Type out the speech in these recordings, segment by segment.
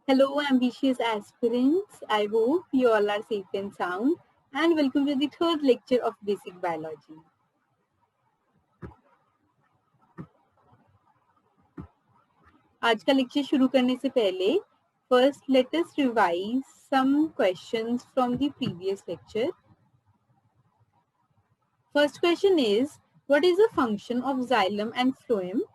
Hello, ambitious aspirants. I hope you all are safe and sound, and welcome to the third lecture of Basic Biology. आज का lecture शुरू करने से पहले first let us revise some questions from the previous lecture. First question is, what is the function of xylem and phloem?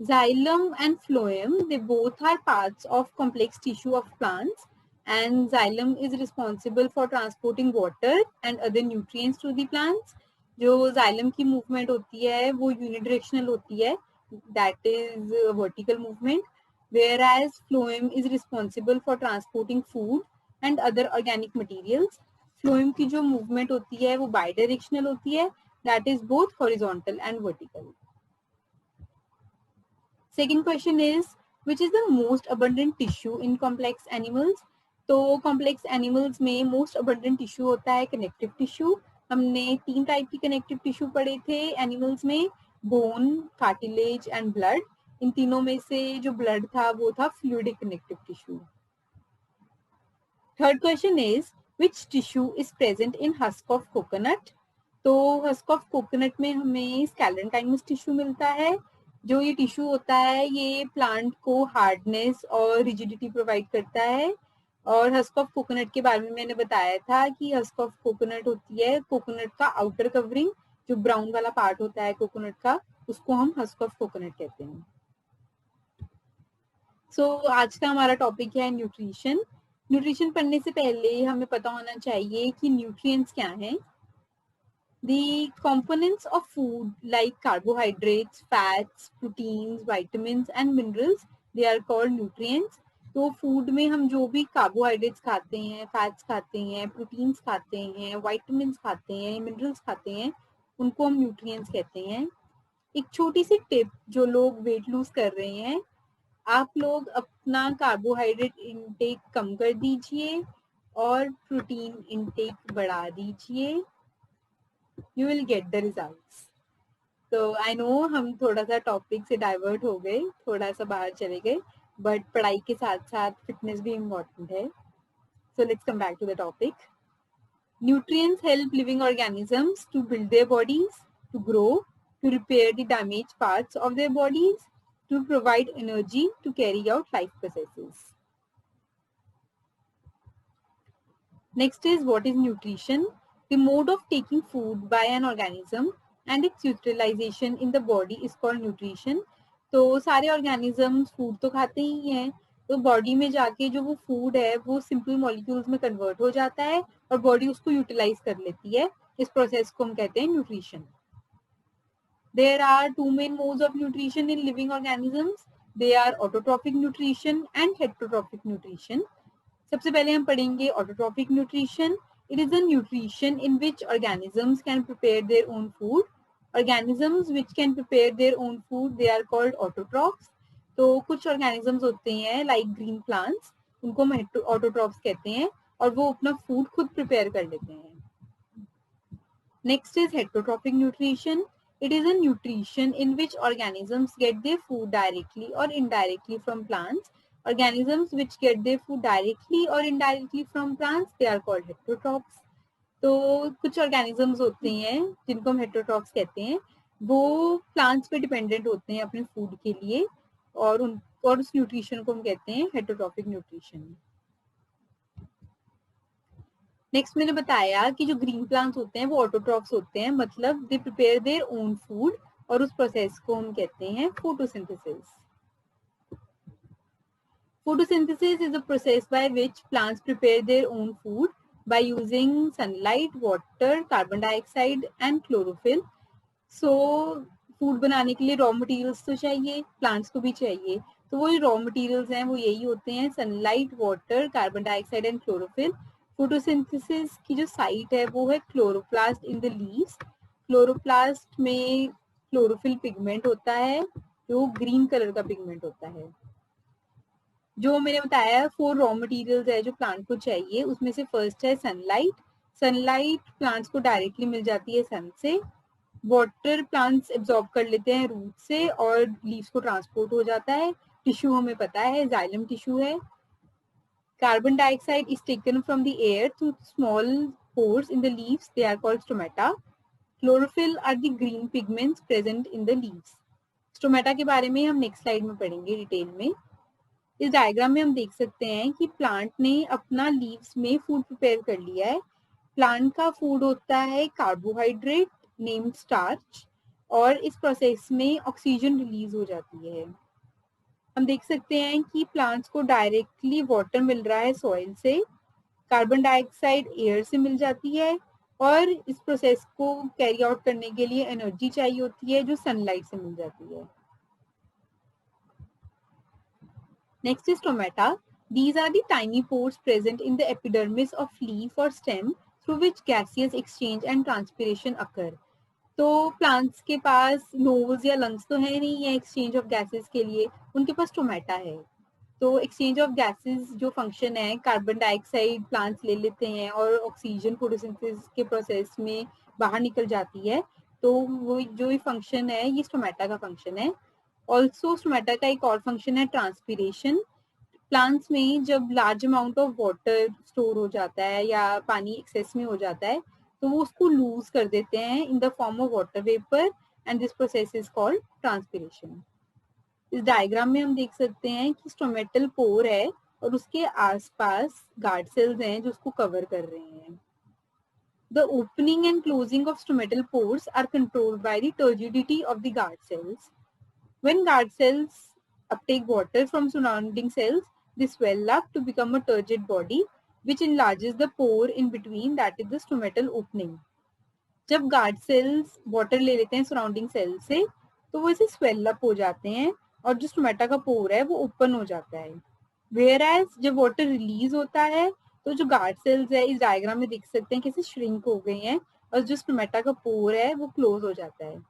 Xylem and phloem, they both are parts of complex tissue of plants, and xylem is responsible for transporting water and other nutrients to the plants. जो xylem की movement होती है वो unidirectional होती है, that is vertical movement, whereas phloem is responsible for transporting food and other organic materials. phloem की जो movement होती है वो bidirectional होती है, that is both horizontal and vertical. Second question is, which is the most abundant tissue in complex animals? तो complex animals में most abundant tissue होता है connective tissue. हमने 3 टाइप की connective tissue पढ़े थे animals में, bone, cartilage and blood. इन तीनों में से जो blood था वो था fluidic connective tissue. Third question is, which tissue is present in husk of coconut? तो husk of coconut में हमें scalenchymus tissue मिलता है. जो ये टिश्यू होता है ये प्लांट को हार्डनेस और रिजिडिटी प्रोवाइड करता है. और हस्क ऑफ कोकोनट के बारे में मैंने बताया था कि हस्क ऑफ कोकोनट होती है कोकोनट का आउटर कवरिंग, जो ब्राउन वाला पार्ट होता है कोकोनट का, उसको हम हस्क ऑफ कोकोनट कहते हैं. आज का हमारा टॉपिक है न्यूट्रिशन. न्यूट्रिशन पढ़ने से पहले हमें पता होना चाहिए कि न्यूट्रिएंट्स क्या हैं. The components of food like carbohydrates, fats, proteins, vitamins and minerals, they are called nutrients. तो फूड में हम जो भी कार्बोहाइड्रेट्स खाते हैं, फैट्स खाते हैं, प्रोटीन्स खाते हैं, विटामिन्स खाते हैं, मिनरल्स खाते हैं, उनको हम न्यूट्रिएंट्स कहते हैं. एक छोटी सी टिप, जो लोग वेट लूज कर रहे हैं, आप लोग अपना कार्बोहाइड्रेट इनटेक कम कर दीजिए और प्रोटीन इनटेक बढ़ा दीजिए. You will get the results. तो I know हम थोड़ा सा टॉपिक से डाइवर्ट हो गए, थोड़ा सा बाहर चले गए, बट पढ़ाई के साथ साथ फिटनेस भी इम्पोर्टेंट है. So let's come back to the topic. Nutrients help living organisms to build their bodies, to grow, to repair the damaged parts of their bodies, to provide energy to carry out life processes. Next is, what is nutrition? The mode of taking food by an organism and its utilization in the body is called nutrition. तो सारे organisms food तो खाते ही हैं, तो body में जाके जो वो फूड है वो सिंपल मॉलिक्यूल्स में कन्वर्ट हो जाता है और बॉडी उसको यूटिलाइज कर लेती है. इस प्रोसेस को हम कहते हैं nutrition. There are two main modes of nutrition in living organisms. They are autotrophic nutrition and heterotrophic nutrition. सबसे पहले हम पढ़ेंगे autotrophic nutrition. It is a nutrition in which organisms can prepare their own food. Organisms which can prepare their own food, they are called autotrophs. तो कुछ organisms होते हैं like green plants, उनको हम ऑटोट्रॉफ्स कहते हैं और वो अपना फूड खुद प्रिपेयर कर लेते हैं. Next is heterotrophic nutrition. It is a nutrition in which organisms get their food directly or indirectly from plants. Organisms which get their food directly or indirectly from plants, they are called heterotrophs. तो कुछ organisms होते हैं जिनको हम heterotrophs कहते हैं, वो plants पे dependent होते हैं अपने food के लिए और उस nutrition को हम कहते हैं heterotrophic nutrition. नेक्स्ट मैंने बताया कि जो ग्रीन प्लांट्स होते हैं वो ऑटोट्रॉफ्स होते हैं, मतलब they prepare their own food और उस प्रोसेस को हम कहते हैं photosynthesis. Photosynthesis is a process by which plants prepare their own food by using sunlight, water, carbon dioxide and chlorophyll. So food बनाने के लिए रॉ मटेरियल्स तो चाहिए, प्लांट्स को भी चाहिए. तो वो रॉ मटेरियल्स हैं वो यही होते हैं, sunlight, water, carbon dioxide and chlorophyll. Photosynthesis की जो साइट है वो है chloroplast in the leaves. Chloroplast में क्लोरोफिल पिगमेंट होता है जो ग्रीन कलर का पिगमेंट होता है. जो मैंने बताया 4 रॉ मटेरियल्स है जो प्लांट को चाहिए, उसमें से फर्स्ट है सनलाइट. सनलाइट प्लांट्स को डायरेक्टली मिल जाती है सन से. वाटर प्लांट्स एब्जॉर्ब कर लेते हैं रूट से और लीव्स को ट्रांसपोर्ट हो जाता है. टिश्यू हमें पता है जाइलम टिश्यू है. Carbon dioxide is taken from the air through small pores in the leaves. They are called stomata. Chlorophyll are the green pigments present in the leaves. Stomata के बारे में हम नेक्स्ट स्लाइड में पढ़ेंगे detail में. इस diagram में हम देख सकते हैं कि प्लांट ने अपना लीव्स में फूड प्रिपेयर कर लिया है. प्लांट का फूड होता है कार्बोहाइड्रेट नेम्ड स्टार्च और इस प्रोसेस में ऑक्सीजन रिलीज हो जाती है. हम देख सकते हैं कि प्लांट्स को डायरेक्टली वाटर मिल रहा है सॉइल से, कार्बन डाइऑक्साइड एयर से मिल जाती है और इस प्रोसेस को कैरी आउट करने के लिए एनर्जी चाहिए होती है जो सनलाइट से मिल जाती है. Next is stomata. These are the tiny pores present in the epidermis of leaf or stem through which gaseous exchange and transpiration occur. तो प्लांट्स के पास नोज या लंग्स तो है नहीं है एक्सचेंज ऑफ गैसेस के लिए, उनके पास स्टोमेटा है. तो एक्सचेंज ऑफ गैसेस जो फंक्शन है, कार्बन डाइऑक्साइड प्लांट्स ले लेते हैं और ऑक्सीजन फोटोसिंथेसिस के प्रोसेस में बाहर निकल जाती है. तो वो जो फंक्शन है ये स्टोमेटा का फंक्शन है. ऑल्सो स्टोमेटा का एक और फंक्शन है ट्रांसपीरेशन. प्लांट्स में जब large amount of water store हो जाता है या पानी एक्सेस में हो जाता है तो वो उसको लूज कर देते हैं इन the form of water vapour and this process is called transpiration. इस डायग्राम में हम देख सकते हैं कि स्टोमेटल पोर है और उसके आसपास गार्ड सेल्स हैं जो उसको कवर कर रहे हैं. The opening and closing of stomatal pores are controlled by the turgidity of the guard cells. When guard cells uptake water from surrounding cells, they swell up to become a turgid body, which enlarges the pore in between, that is the stomatal opening. जब guard cells water ले लेते हैं surrounding cell से तो वो इसे swell up हो जाते हैं और जो स्टोमेटा का पोर है वो ओपन हो जाता है. वेयर एज जब वाटर रिलीज होता है तो जो गार्ड सेल्स है इस डायग्राम में देख सकते हैं कैसे श्रिंक हो गई हैं और जो स्टोमेटा का पोर है वो क्लोज हो जाता है.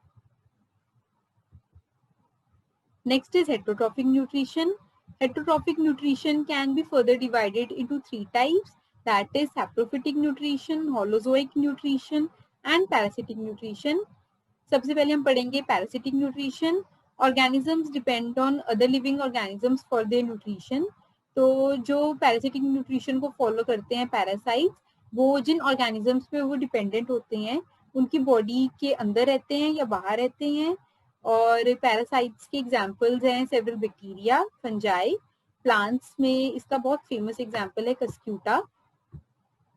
Next is heterotrophic nutrition. Heterotrophic nutrition can be further divided into three types, that is saprophytic nutrition, holozoic nutrition and parasitic nutrition. सबसे पहले हम पढ़ेंगे parasitic nutrition. Organisms depend on other living organisms for their nutrition. तो जो parasitic nutrition को follow करते हैं parasites, वो जिन organisms पे वो dependent होते हैं उनकी body के अंदर रहते हैं या बाहर रहते हैं. और पैरासाइट्स के एग्जाम्पल्स हैं सेवरल बैक्टीरिया, फंजाई. प्लांट्स में इसका बहुत फेमस एग्जाम्पल है कस्क्यूटा.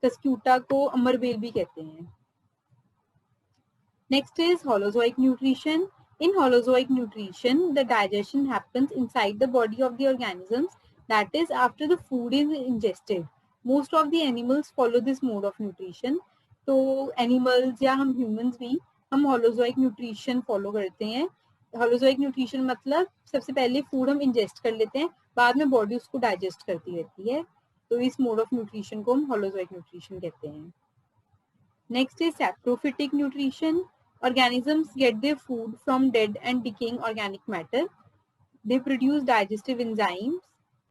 कस्क्यूटा को अमरबेल भी कहते हैं. Next is holozoic nutrition. In holozoic nutrition the digestion happens inside the body of the organisms, that is after the food is ingested. Most of the animals follow this mode of nutrition. तो animals या हम humans भी हम holozoic nutrition follow करते हैं. Holozoic nutrition मतलब सबसे पहले फूड हम इंजेस्ट कर लेते हैं, बाद में बॉडी उसको डाइजेस्ट करती रहती है. तो इस मोड ऑफ न्यूट्रिशन को हम होलोजोइक न्यूट्रिशन कहते हैं. Next is saprophytic nutrition. Organisms get their food from dead and decaying organic matter. They produce digestive enzymes,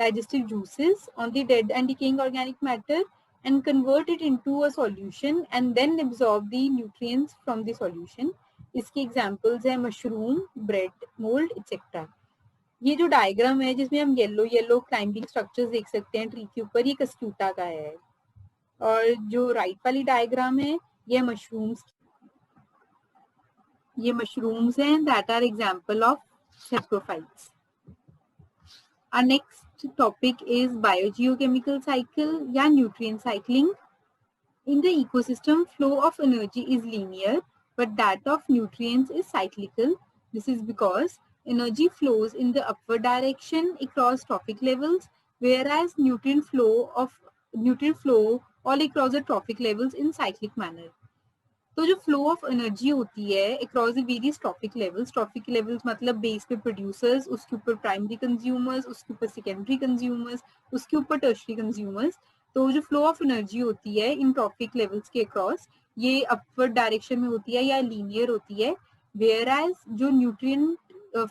digestive juices on the dead and decaying organic matter and convert it into a solution and then absorb the nutrients from the solution. इसके examples है mushroom, bread mould etcetera. ये जो diagram है जिसमें हम yellow yellow climbing structures देख सकते हैं ट्री के ऊपर, ये कस्क्यूटा का है. और जो राइट वाली डायग्राम है ये मशरूम्स हैं, that are example of saprophytes. Our next topic is biogeochemical cycle या nutrient cycling. In the ecosystem, flow of energy is linear, but that of nutrients is cyclical. This is because energy flows in the upward direction across trophic levels, whereas nutrient flow all across the trophic levels in cyclic manner. तो जो flow of energy होती है across the various trophic levels मतलब base पे producers, उसके ऊपर primary consumers, उसके ऊपर सेकेंडरी कंज्यूमर्स, उसके ऊपर टर्शरी कंज्यूमर्स. तो जो फ्लो ऑफ एनर्जी होती है इन ट्रॉफिक लेवल्स के अक्रॉस ये अपवर्ड डायरेक्शन में होती है या लीनियर होती है, वेयर एज जो न्यूट्रिएंट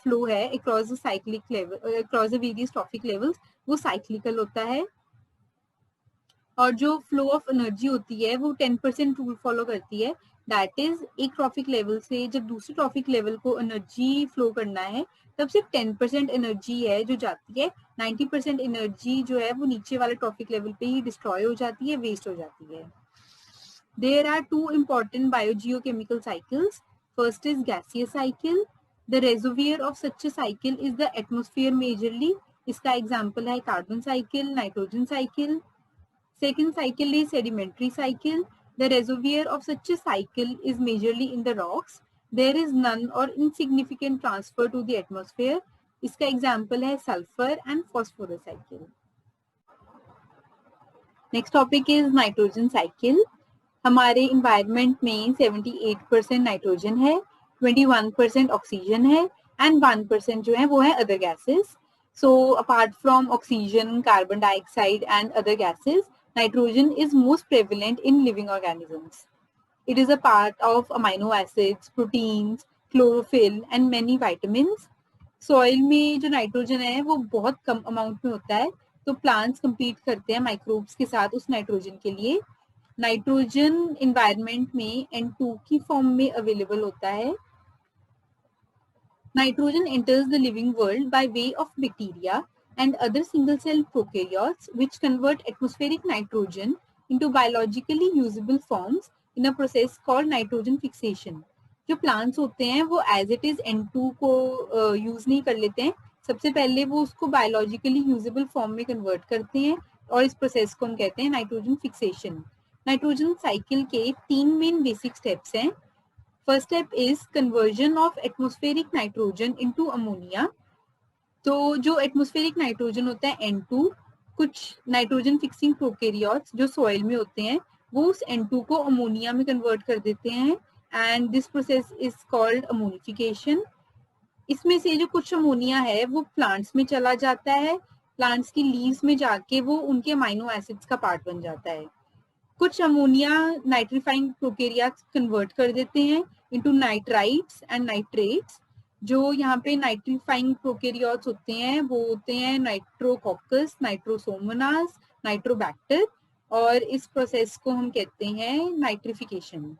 फ्लो है across the cyclic level across the various trophic levels वो साइक्लिकल होता है. और जो फ्लो ऑफ एनर्जी होती है वो 10% रूल फॉलो करती है, दैट इज एक ट्रॉफिक लेवल से जब दूसरे ट्रॉफिक लेवल को एनर्जी फ्लो करना है तब सिर्फ 10% एनर्जी है जो जाती है, 90% एनर्जी जो है वो नीचे वाले ट्रॉफिक लेवल पे ही डिस्ट्रॉय हो जाती है, वेस्ट हो जाती है. There are two important biogeochemical cycles. First is gaseous cycle. The reservoir of such a cycle is the atmosphere majorly. इसका example है carbon cycle, nitrogen cycle. Second cycle is sedimentary cycle. The reservoir of such a cycle is majorly in the rocks. There is none or insignificant transfer to the atmosphere. इसका example है sulfur and phosphorus cycle. Next topic is nitrogen cycle. हमारे environment में 78% nitrogen है, 21% oxygen है and 1% जो है वो है other gases. So apart from oxygen, carbon dioxide and other gases, nitrogen is most prevalent in living organisms. It is a part of amino acids, proteins, chlorophyll and many vitamins. Soil में जो nitrogen है वो बहुत कम amount में होता है, तो plants compete करते हैं माइक्रोब्स के साथ उस नाइट्रोजन के लिए. नाइट्रोजन इन्वायरमेंट में N2 की फॉर्म में अवेलेबल होता है. Nitrogen enters the living world by way of bacteria and other single cell prokaryotes which convert atmospheric nitrogen into biologically usable forms in a process called nitrogen fixation. जो plants होते हैं वो as it is N2 को use नहीं कर लेते हैं, सबसे पहले वो उसको बायोलॉजिकली यूजेबल फॉर्म में कन्वर्ट करते हैं और इस प्रोसेस को हम कहते हैं नाइट्रोजन फिक्सेशन. नाइट्रोजन साइकिल के 3 मेन बेसिक स्टेप्स हैं. First step is conversion of atmospheric nitrogen into ammonia. तो जो एटमॉस्फेरिक नाइट्रोजन होता है N2, कुछ नाइट्रोजन फिक्सिंग प्रोकैरियोट्स जो सॉइल में होते हैं वो उस N2 को अमोनिया में कन्वर्ट कर देते हैं and this process is called ammonification. इसमें से जो कुछ अमोनिया है वो प्लांट्स में चला जाता है, प्लांट्स की लीव्स में जाके वो उनके अमाइनो एसिड्स का पार्ट बन जाता है. कुछ अमोनिया नाइट्रीफाइंग प्रोकैरियोट्स कन्वर्ट कर देते हैं इनटू नाइट्राइट्स एंड नाइट्रेट्स. जो यहाँ पे नाइट्रीफाइंग प्रोकैरियोट्स होते हैं वो होते हैं नाइट्रोकोकस, नाइट्रोसोमोनास, नाइट्रोबैक्टर, और इस प्रोसेस को हम कहते हैं नाइट्रिफिकेशन.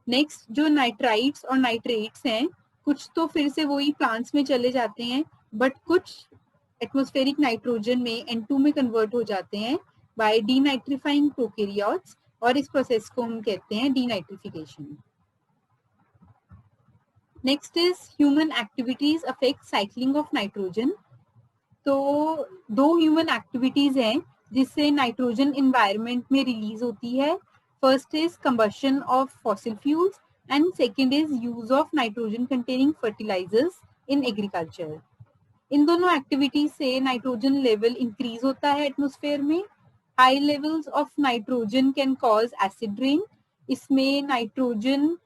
नेक्स्ट जो नाइट्राइट्स और नाइट्रेट्स हैं कुछ तो फिर से वही प्लांट्स में चले जाते हैं, बट कुछ एटमॉस्फेरिक नाइट्रोजन में N2 में कन्वर्ट हो जाते हैं बाय डीनाइट्रीफाइंग प्रोकैरियोट्स और इस प्रोसेस को हम कहते हैं denitrification. Next is human activities affect cycling of nitrogen. तो 2 ह्यूमन एक्टिविटीज हैं जिससे नाइट्रोजन इन्वायरमेंट में रिलीज होती है. First is combustion of fossil fuels and second is use of nitrogen containing fertilizers in agriculture. इन दोनों एक्टिविटीज से nitrogen level increase होता है एटमॉस्फेयर में. High levels of nitrogen can cause acid rain. इसमें नाइट्रोजन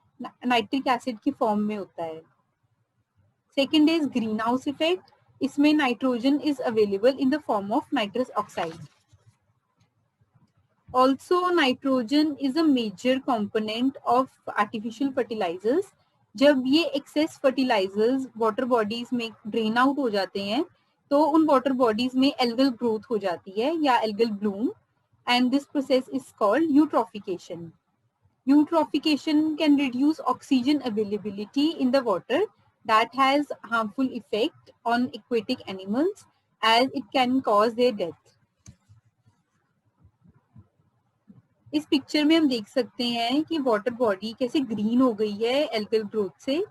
नाइट्रिक एसिड की form में होता है. Second is green house effect. इसमें nitrogen is available in the form of nitrous oxide. Also, nitrogen is a major component of artificial fertilizers. जब ये excess fertilizers water bodies में drain out हो जाते हैं तो उन water bodies में algal growth हो जाती है या algal bloom, and this process is called eutrophication. Eutrophication can reduce oxygen availability in the water that has harmful effect on aquatic animals as it can cause their death. इस picture में हम देख सकते हैं कि वाटर बॉडी कैसे green हो गई है एल्गल ग्रोथ से,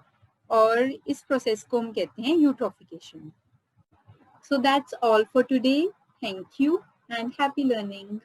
और इस प्रोसेस को हम कहते हैं eutrophication. So that's all for today. Thank you and happy learning.